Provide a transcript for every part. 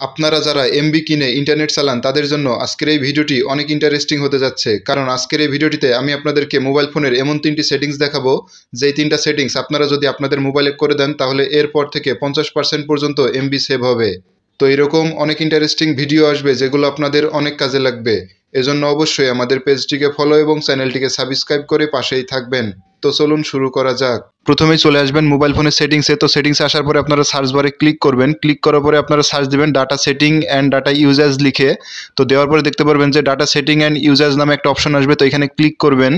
আপনারা যারা এমবি কিনে ইন্টারনেট চালান তাদের জন্য আজকের এই ভিডিওটি অনেক ইন্টারেস্টিং হতে যাচ্ছে, কারণ আজকের এই ভিডিওটিতে আমি আপনাদেরকে মোবাইল ফোনের এমন 3টি সেটিংস দেখাবো যেই 3টা সেটিংস আপনারা যদি আপনাদের মোবাইলে করে দেন তাহলে এরপর থেকে 50% পর্যন্ত এমবি সেভ হবে। তো এরকম অনেক ইন্টারেস্টিং ভিডিও আসবে যেগুলো আপনাদের অনেক কাজে লাগবে। এজন্য অবশ্যই আমাদের পেজটিকে ফলো এবং চ্যানেলটিকে সাবস্ক্রাইব করে পাশেই থাকবেন। তো চলুন শুরু করা যাক। প্রথমেই চলে আসবেন মোবাইল ফোনের সেটিংসে। তো সেটিংসে আসার পরে আপনারা সার্চ বারে ক্লিক করবেন। ক্লিক করার পরে আপনারা সার্চ দেবেন data setting and data uses লিখে। তো দেওয়ার পরে দেখতে পারবেন যে ডাটা সেটিং অ্যান্ড ইউজেজ নামে একটা অপশন আসবে, তো এখানে ক্লিক করবেন।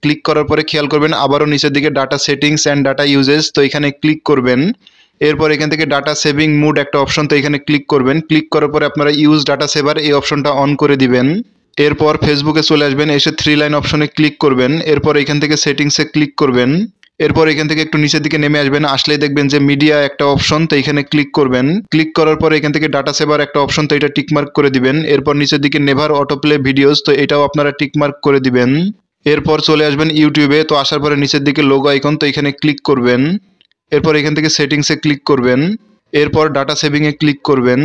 ক্লিক করার পরে খেয়াল করবেন আবারও নিচের দিকে data settings and data uses, তো এখানে ক্লিক করবেন। এরপর এখান থেকে ডাটা সেভিং মুড একটা অপশন, তো এখানে ক্লিক করবেন। ক্লিক করার পরে আপনারা ইউজ ডাটা সেভার এই অপশনটা অন করে দিবেন। এরপর ফেসবুকে চলে আসবেন, এসে 3 লাইন অপশনে ক্লিক করবেন। এরপর এখান থেকে সেটিংসে ক্লিক করবেন। এরপর এখান থেকে একটু নিচের দিকে নেমে আসবেন, আসলেই দেখবেন যে মিডিয়া একটা অপশন, তো এখানে ক্লিক করবেন। ক্লিক করার পর এখান থেকে ডাটা সেভার একটা অপশন, তো এটা টিকমার্ক করে দিবেন। এরপর নিচের দিকে নেভার অটোপ্লে ভিডিওস, তো এটাও আপনারা টিকমার্ক করে দিবেন। এরপর চলে আসবেন ইউটিউবে। তো আসার পরে নিচের দিকে লোগো আইকন, তো এখানে ক্লিক করবেন। এরপর এখান থেকে সেটিংসে ক্লিক করবেন। এরপর ডাটা সেভিংয়ে ক্লিক করবেন।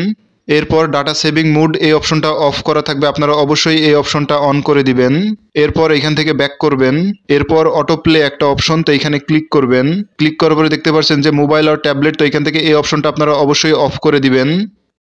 এরপর ডাটা সেভিং মুড এই অপশনটা অফ করা থাকবে, আপনারা অবশ্যই এই অপশনটা অন করে দিবেন। এরপর এখান থেকে ব্যাক করবেন। এরপর অটো প্লে একটা অপশন, তো এখানে ক্লিক করবেন। ক্লিক করার পরে দেখতে পাচ্ছেন যে মোবাইল আর ট্যাবলেট, তো এখান থেকে এই অপশনটা আপনারা অবশ্যই অফ করে দিবেন।